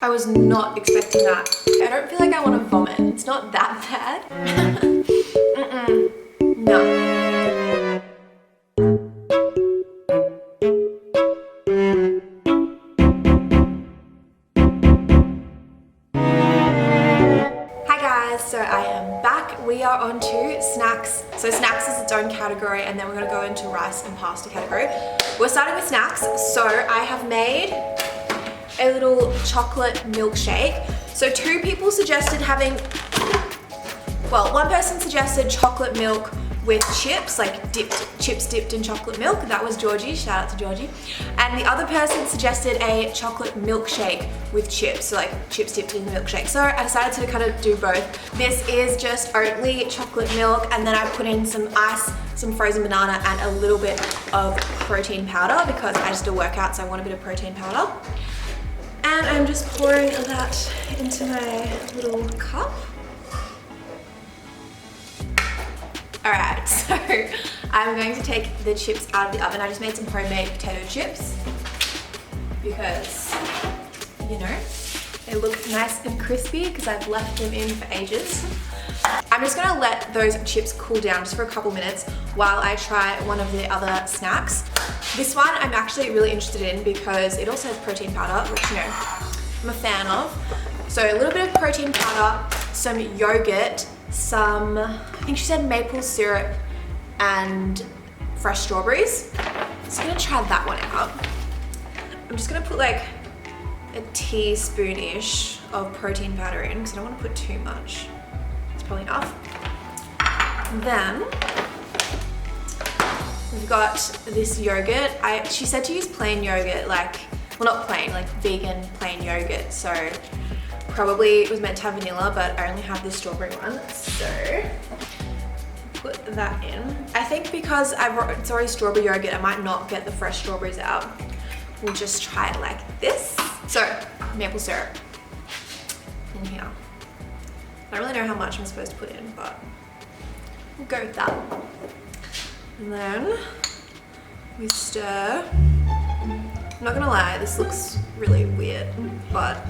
I was not expecting that. I don't feel like I want to vomit. It's not that bad. No. Hi guys, so I am back. We are on to snacks. So snacks is its own category, and then we're gonna go into rice and pasta category. We're starting with snacks. So I have made a little chocolate milkshake. So two people suggested having, well, one person suggested chocolate milk with chips, like chips dipped in chocolate milk. That was Georgie, shout out to Georgie. And the other person suggested a chocolate milkshake with chips, so like chips dipped in the milkshake. So I decided to kind of do both. This is just Oatly chocolate milk, and then I put in some ice, some frozen banana, and a little bit of protein powder because I just do a workout, so I want a bit of protein powder. And I'm just pouring that into my little cup. Alright, so I'm going to take the chips out of the oven. I just made some homemade potato chips because, you know, they look nice and crispy because I've left them in for ages. I'm just gonna let those chips cool down just for a couple minutes while I try one of the other snacks. This one I'm actually really interested in because it also has protein powder, which, you know, I'm a fan of. So a little bit of protein powder, some yogurt, some, I think she said maple syrup, and fresh strawberries. So I'm gonna try that one out. I'm just gonna put like a teaspoon-ish of protein powder in because I don't want to put too much. It's probably enough. Then we've got this yogurt. She said to use plain yogurt, like, well, not plain, like vegan plain yogurt. So probably it was meant to have vanilla, but I only have this strawberry one. So put that in. I think because it's already strawberry yogurt, I might not get the fresh strawberries out. We'll just try it like this. So maple syrup in here. I don't really know how much I'm supposed to put in, but we'll go with that. And then we stir. I'm not gonna lie, this looks really weird, but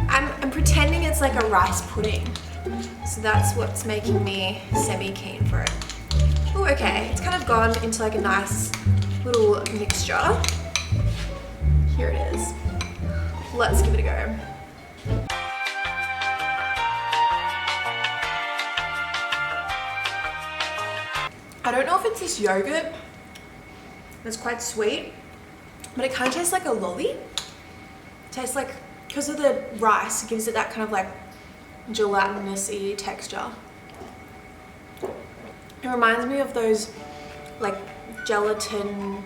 I'm pretending it's like a rice pudding. So that's what's making me semi-keen for it. Oh, okay, it's kind of gone into like a nice little mixture. Here it is. Let's give it a go. I don't know if it's this yogurt. It's quite sweet, but it kind of tastes like a lolly. It tastes like, because of the rice, it gives it that kind of like gelatinous-y texture. It reminds me of those like gelatin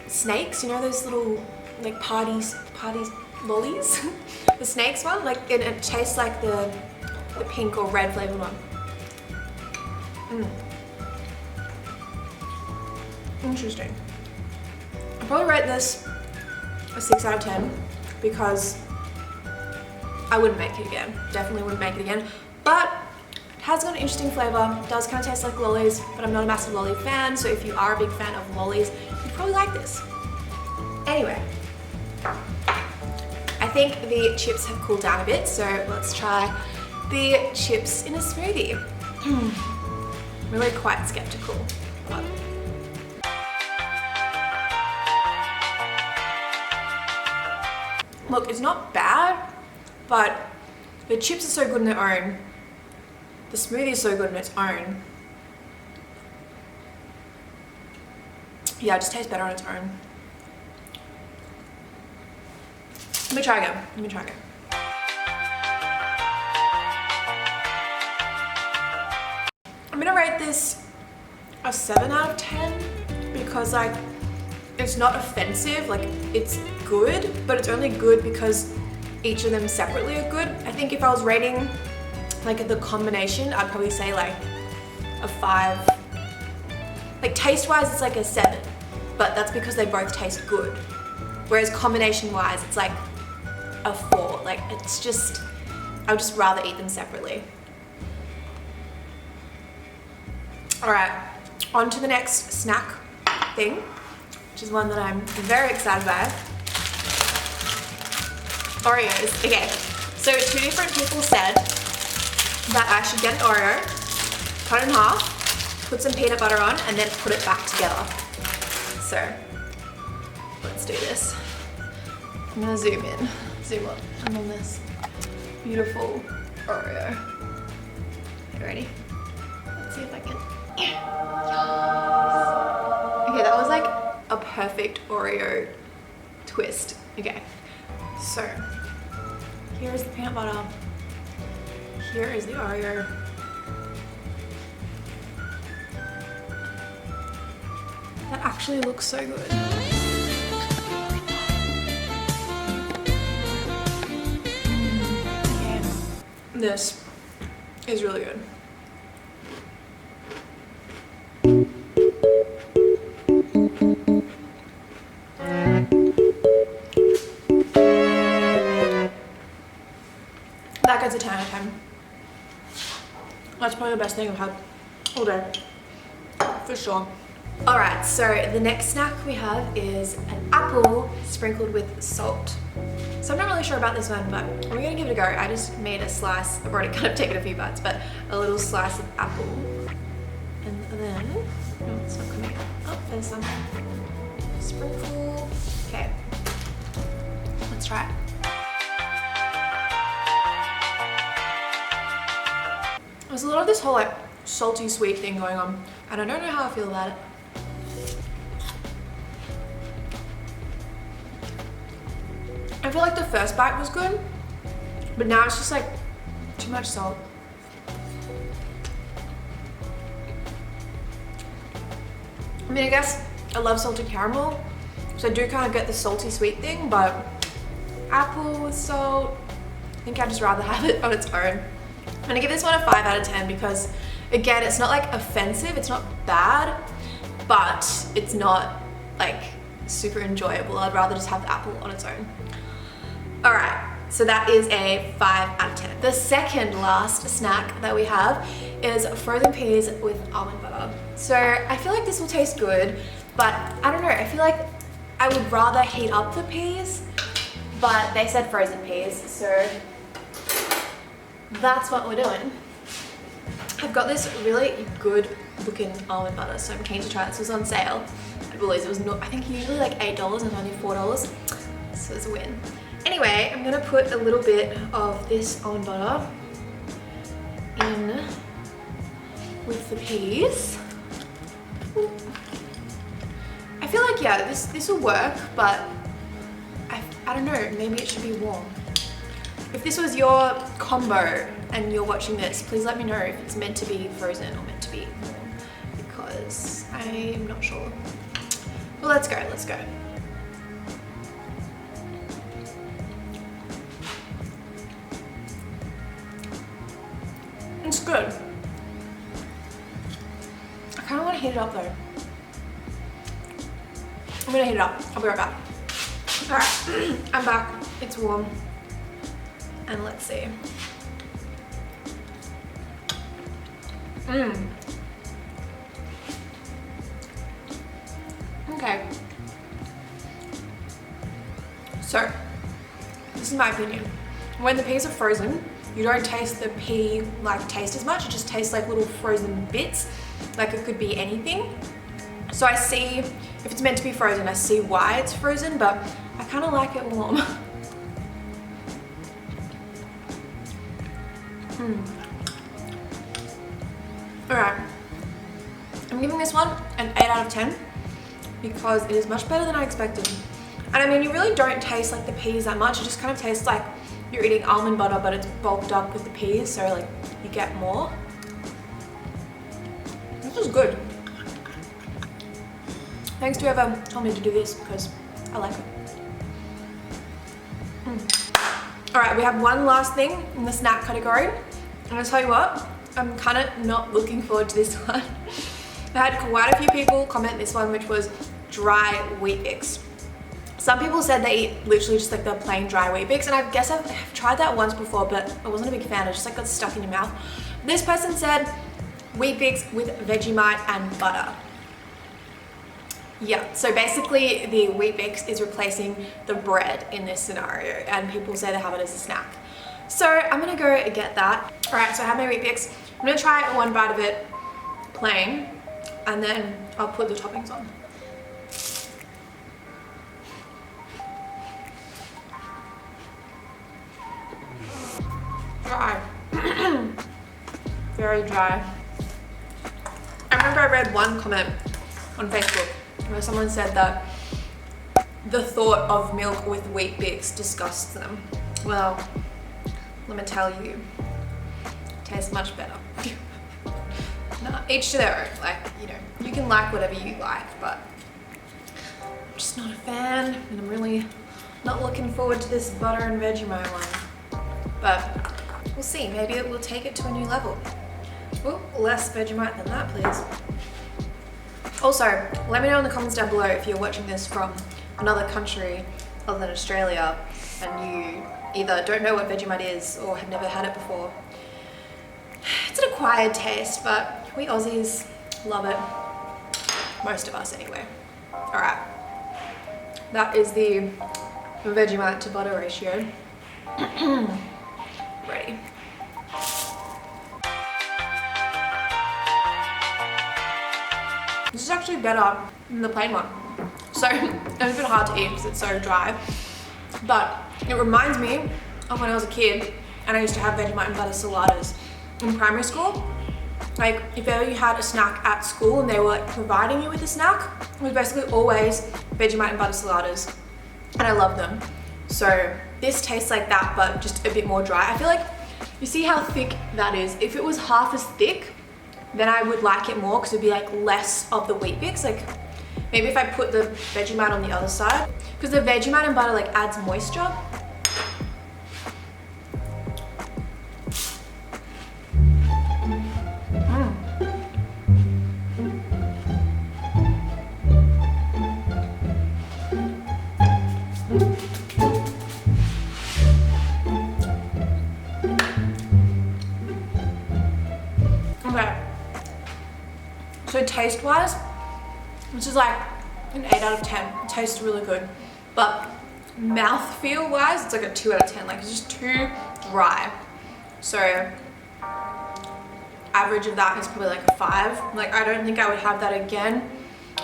snakes, you know, those little like parties lollies. The snakes one, like it tastes like the pink or red flavored one. Interesting. I'd probably rate this a 6 out of 10 because I wouldn't make it again. Definitely wouldn't make it again. But it has got an interesting flavor. It does kind of taste like lollies, but I'm not a massive lolly fan, so if you are a big fan of lollies, you'd probably like this. Anyway, I think the chips have cooled down a bit, so let's try the chips in a smoothie. I'm really quite skeptical, but look, it's not bad, but the chips are so good on their own. The smoothie is so good on its own. Yeah, it just tastes better on its own. Let me try again. I'm gonna rate this a 7 out of 10 because like it's not offensive, like it's good, but it's only good because each of them separately are good. I think if I was rating like the combination, I'd probably say like a 5. Like taste wise, it's like a 7, but that's because they both taste good. Whereas combination wise, it's like a 4. Like it's just, I would just rather eat them separately. All right, on to the next snack thing, which is one that I'm very excited about. Oreos. Okay, so 2 different people said that I should get an Oreo, cut it in half, put some peanut butter on, and then put it back together. So let's do this. I'm gonna zoom in, zoom up. I'm on this beautiful Oreo. You ready? Let's see if I can. Yes. Okay, that was like a perfect Oreo twist. Okay, so here is the peanut butter. Here is the Oreo. That actually looks so good. Okay. This is really good. That gets a 10 out of 10. That's probably the best thing I've had all day, for sure. All right, so the next snack we have is an apple sprinkled with salt. So I'm not really sure about this one, but we're gonna give it a go. I just made a slice, I've already kind of taken a few bites, but a little slice of apple. And then, no, it's not coming out. Oh, there's some. Sprinkle. Okay, let's try it. There's a lot of this whole like salty sweet thing going on, and I don't know how I feel about it. I feel like the first bite was good, but now it's just like too much salt. I mean, I guess I love salted caramel, so I do kind of get the salty sweet thing, but apple with salt, I think I'd just rather have it on its own. I'm gonna give this one a 5 out of 10 because, again, it's not like offensive, it's not bad, but it's not like super enjoyable. I'd rather just have the apple on its own. All right, so that is a 5 out of 10. The second last snack that we have is frozen peas with almond butter. So I feel like this will taste good, but I don't know, I feel like I would rather heat up the peas, but they said frozen peas, so that's what we're doing. I've got this really good looking almond butter, so I'm keen to try it. This was on sale at Woolies. It was not, I think usually like $8 and only $4, so it's a win. Anyway, I'm gonna put a little bit of this almond butter in with the peas. I feel like, yeah, this will work, but I don't know, maybe it should be warm. If this was your combo and you're watching this, please let me know if it's meant to be frozen or meant to be warm, because I'm not sure. Well, let's go, let's go. It's good. I kind of want to heat it up though. I'm gonna heat it up. I'll be right back. All right, I'm back. It's warm. And let's see. Okay. So, this is my opinion. When the peas are frozen, you don't taste the pea like taste as much. It just tastes like little frozen bits. Like it could be anything. So I see, if it's meant to be frozen, I see why it's frozen, but I kind of like it warm. Alright, I'm giving this one an 8 out of 10 because it is much better than I expected. And I mean, you really don't taste like the peas that much. It just kind of tastes like you're eating almond butter, but it's bulked up with the peas, so like you get more. This is good. Thanks to whoever told me to do this because I like it. Alright, we have one last thing in the snack category. I'm gonna tell you what, I'm kind of not looking forward to this one. I had quite a few people comment this one, which was dry Wheat Bix. Some people said they eat literally just like the plain dry Wheat Bix, and I guess I've tried that once before, but I wasn't a big fan. It just like got stuck in your mouth. This person said Wheat Bix with Vegemite and butter. Yeah, so basically the Weet Bix is replacing the bread in this scenario, and people say they have it as a snack. So I'm gonna go get that. All right, so I have my Weet Bix. I'm gonna try one bite of it plain, and then I'll put the toppings on. Dry. Very dry. I remember I read one comment on Facebook where someone said that the thought of milk with Weet Bix disgusts them. Well, let me tell you, it tastes much better. Nah, each to their own. Like, you know, you can like whatever you like, but I'm just not a fan, and I'm really not looking forward to this butter and Vegemite one. But we'll see, maybe it will take it to a new level. Oh, less Vegemite than that, please. Also, let me know in the comments down below if you're watching this from another country other than Australia and you either don't know what Vegemite is or have never had it before. It's an acquired taste, but we Aussies love it. Most of us anyway. Alright, that is the Vegemite to butter ratio. Ready. This is actually better than the plain one. So it's a bit hard to eat because it's so dry, but it reminds me of when I was a kid and I used to have Vegemite and butter saladas in primary school. Like if ever you had a snack at school and they were like providing you with a snack, it was basically always Vegemite and butter saladas, and I love them. So this tastes like that, but just a bit more dry. I feel like, you see how thick that is? If it was half as thick, then I would like it more because it'd be like less of the Weet Bix. Like maybe if I put the Vegemite on the other side, because the Vegemite and butter like adds moisture. Okay. So taste wise, this is like an 8 out of 10. It tastes really good. But mouth feel wise, it's like a 2 out of 10. Like it's just too dry. So average of that is probably like a 5. Like I don't think I would have that again.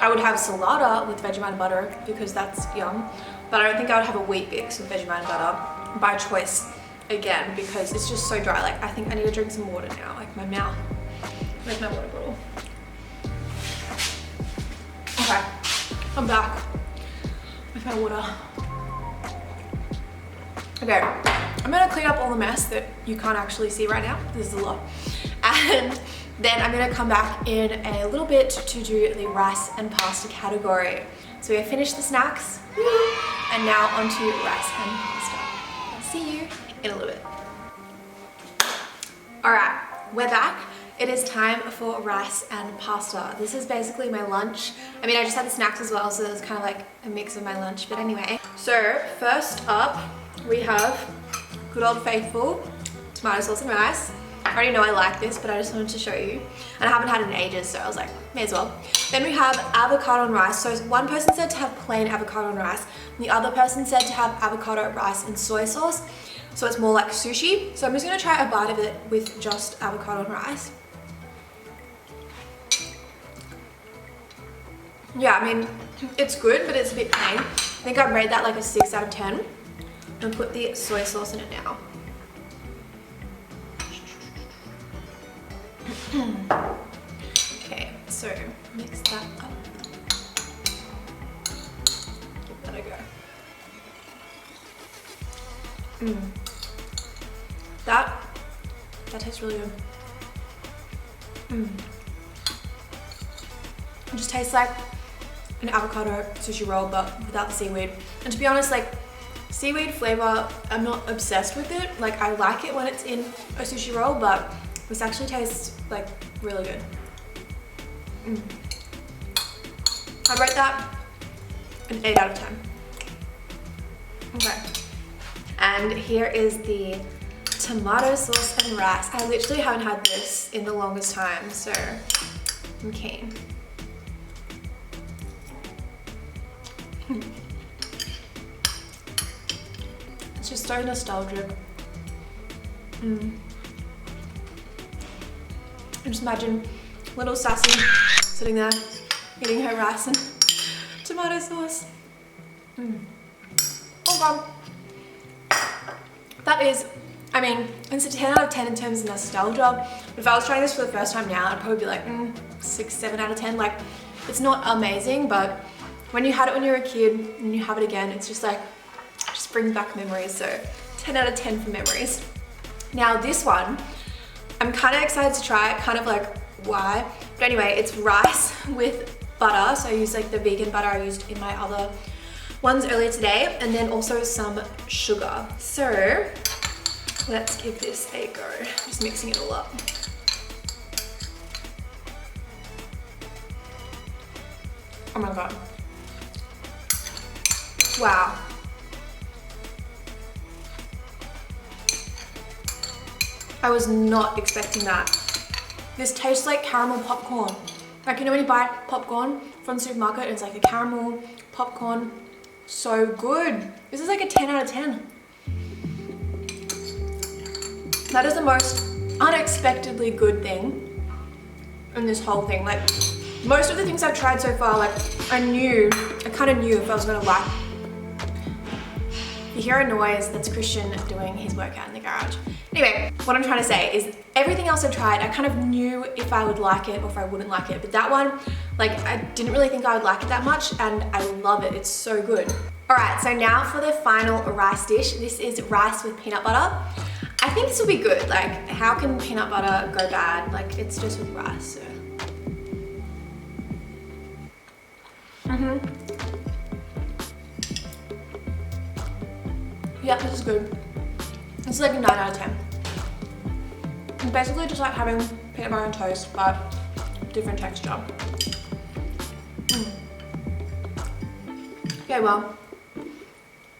I would have salada with Vegemite and butter because that's yum. But I don't think I would have a Weet Bix with Vegemite and butter by choice again because it's just so dry. Like I think I need to drink some water now. Like my mouth. Where's my water bottle? Okay, I'm back with my water. Okay, I'm gonna clean up all the mess that you can't actually see right now. This is a lot. And then I'm gonna come back in a little bit to do the rice and pasta category. So we have finished the snacks, and now onto rice and pasta. I'll see you in a little bit. All right, we're back. It is time for rice and pasta. This is basically my lunch. I mean, I just had the snacks as well, so it's kind of like a mix of my lunch, but anyway. So first up, we have good old faithful tomato sauce and rice. I already know I like this, but I just wanted to show you. And I haven't had it in ages, so I was like, may as well. Then we have avocado and rice. So one person said to have plain avocado and rice, and the other person said to have avocado, rice, and soy sauce. So it's more like sushi. So I'm just gonna try a bite of it with just avocado and rice. Yeah, I mean, it's good, but it's a bit plain. I think I'd rate that like a 6 out of 10. And put the soy sauce in it now. Okay, so mix that up. Give that a go. That tastes really good. It just tastes like an avocado sushi roll, but without the seaweed. And to be honest, like seaweed flavor, I'm not obsessed with it. Like I like it when it's in a sushi roll, but this actually tastes like really good. I'd rate that an 8 out of 10. Okay. And here is the tomato sauce and rice. I literally haven't had this in the longest time, so I'm keen. It's just so nostalgic. I just imagine little Sassy sitting there eating her rice and tomato sauce. Oh god. That is, I mean, it's a 10 out of 10 in terms of nostalgia. But if I was trying this for the first time now, I'd probably be like 6, 7 out of 10. Like, it's not amazing, but when you had it when you were a kid and you have it again, it's just like, just brings back memories. So 10 out of 10 for memories. Now this one, I'm kind of excited to try it, kind of like why. But anyway, it's rice with butter. So I used like the vegan butter I used in my other ones earlier today, and then also some sugar. So let's give this a go. Just mixing it all up. Oh my god. Wow. I was not expecting that. This tastes like caramel popcorn. Like, you know when you buy popcorn from the supermarket, it's like a caramel popcorn. So good. This is like a 10 out of 10. That is the most unexpectedly good thing in this whole thing. Like, most of the things I've tried so far, like, I kind of knew if I was gonna like. You hear a noise, that's Christian doing his workout in the garage. Anyway, what I'm trying to say is everything else I've tried, I kind of knew if I would like it or if I wouldn't like it. But that one, like, I didn't really think I would like it that much, and I love it. It's so good. All right, so now for the final rice dish. This is rice with peanut butter. I think this will be good. Like, how can peanut butter go bad? Like, it's just with rice, so. Yeah, this is good. It's like a 9 out of 10. It's basically just like having peanut butter and toast, but different texture. Okay, well,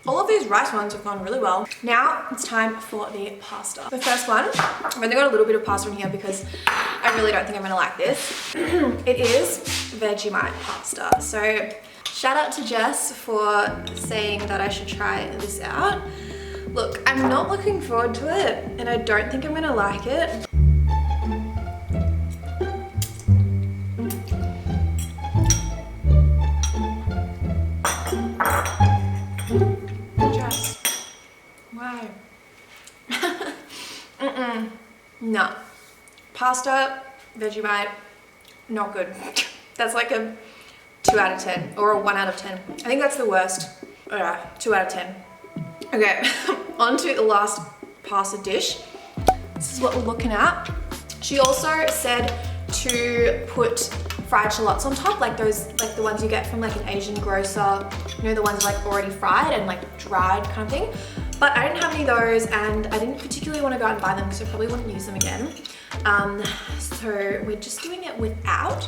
all of these rice ones have gone really well. Now it's time for the pasta. The first one, I've only got a little bit of pasta in here because I really don't think I'm gonna like this. It is Vegemite pasta. So shout out to Jess for saying that I should try this out. Look, I'm not looking forward to it, and I don't think I'm gonna like it. Jess, why? No. Pasta, Vegemite, not good. That's like a 2 out of 10 or a 1 out of 10. I think that's the worst. 2 out of 10. Okay, on to the last pasta dish. This is what we're looking at. She also said to put fried shallots on top, like those, like the ones you get from like an Asian grocer, you know, the ones like already fried and like dried kind of thing. But I didn't have any of those, and I didn't particularly want to go out and buy them because I probably wouldn't use them again. So we're just doing it without.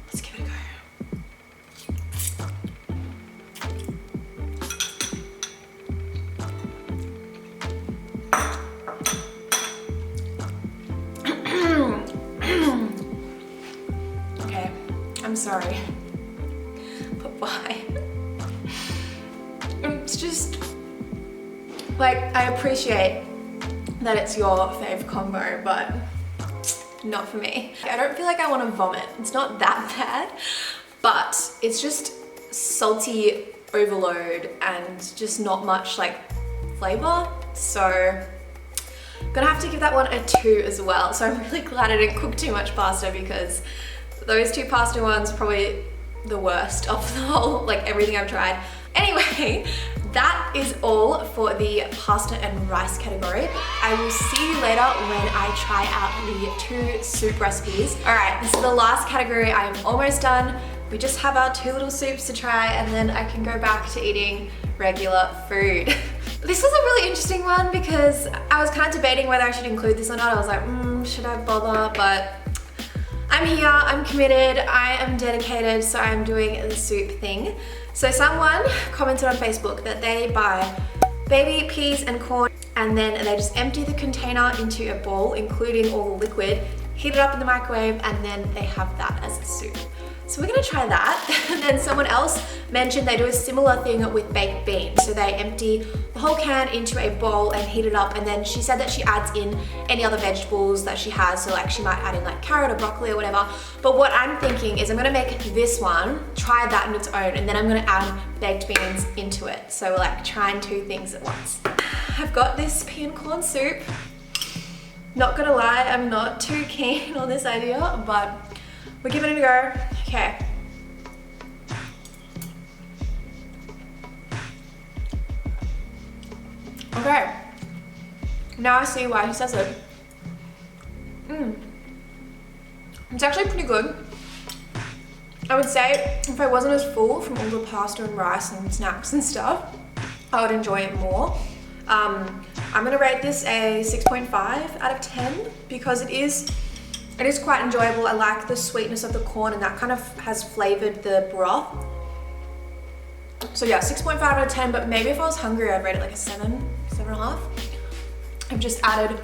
Let's give it a go. Okay, I'm sorry, but why? It's just, like, I appreciate that it's your fave combo, but not for me. I don't feel like I want to vomit. It's not that bad, but it's just salty overload and just not much like flavor. So I'm gonna have to give that one a 2 as well. So I'm really glad I didn't cook too much pasta, because those 2 pasta ones are probably the worst of the whole, like everything I've tried. Anyway, that is all for the pasta and rice category. I will see you later when I try out the 2 soup recipes. All right, this is the last category. I am almost done. We just have our 2 little soups to try, and then I can go back to eating regular food. This was a really interesting one because I was kind of debating whether I should include this or not. I was like, should I bother? But I'm here, I'm committed, I am dedicated, so I'm doing the soup thing. So someone commented on Facebook that they buy baby peas and corn, and then they just empty the container into a bowl, including all the liquid, heat it up in the microwave, and then they have that as a soup. So we're gonna try that. And then someone else mentioned they do a similar thing with baked beans. So they empty the whole can into a bowl and heat it up. And then she said that she adds in any other vegetables that she has. So like she might add in like carrot or broccoli or whatever. But what I'm thinking is I'm gonna make this one, try that on its own, and then I'm gonna add baked beans into it. So we're like trying two things at once. I've got this pea and corn soup. Not gonna lie, I'm not too keen on this idea, but we're giving it a go. Okay. Okay. Now I see why he says it. It's actually pretty good. I would say if I wasn't as full from all the pasta and rice and snacks and stuff, I would enjoy it more. I'm gonna rate this a 6.5 out of 10 because it is quite enjoyable. I like the sweetness of the corn and that kind of has flavored the broth. So yeah, 6.5 out of 10, but maybe if I was hungry, I'd rate it like a 7.5. I've just added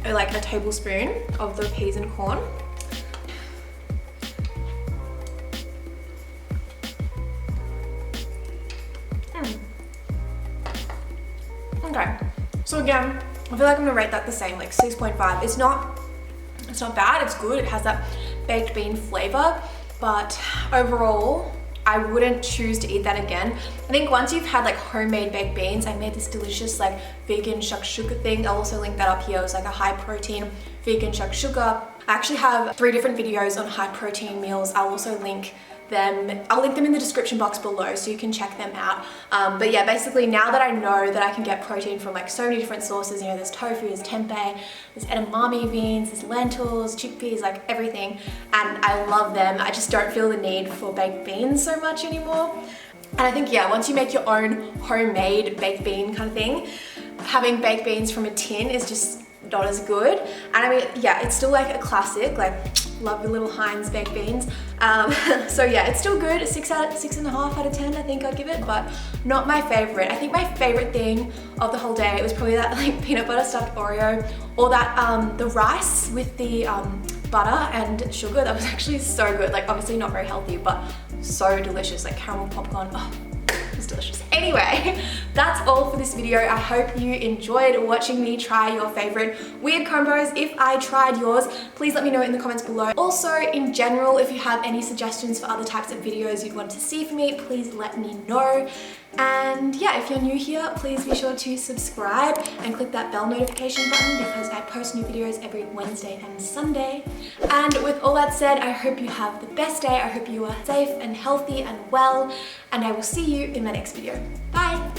like a tablespoon of the peas and corn. Okay, so again, I feel like I'm gonna rate that the same, like 6.5. It's not bad, it's good. It has that baked bean flavor, but overall, I wouldn't choose to eat that again. I think once you've had like homemade baked beans, I made this delicious like vegan shakshuka thing. I'll also link that up here. It was like a high protein vegan shakshuka. I actually have 3 different videos on high protein meals. I'll also link them. I'll link them in the description box below so you can check them out. But yeah, basically now that I know that I can get protein from like so many different sources, you know, there's tofu, there's tempeh, there's edamame beans, there's lentils, chickpeas, like everything, and I love them. I just don't feel the need for baked beans so much anymore. And I think, yeah, once you make your own homemade baked bean kind of thing, having baked beans from a tin is just not as good. And I mean, yeah, it's still like a classic, like love your little Heinz baked beans. So yeah, it's still good. 6.5 out of 10, I think I'd give it, but not my favorite. I think my favorite thing of the whole day was probably that like peanut butter stuffed Oreo, or that the rice with the butter and sugar. That was actually so good. Like obviously not very healthy, but so delicious, like caramel popcorn. Oh, it's delicious. Anyway, that's all for this video. I hope you enjoyed watching me try your favorite weird combos. If I tried yours, please let me know in the comments below. Also, in general, if you have any suggestions for other types of videos you'd want to see from me, please let me know. And yeah, if you're new here, please be sure to subscribe and click that bell notification button because I post new videos every Wednesday and Sunday. And with all that said, I hope you have the best day. I hope you are safe and healthy and well, and I will see you in my next video. Bye!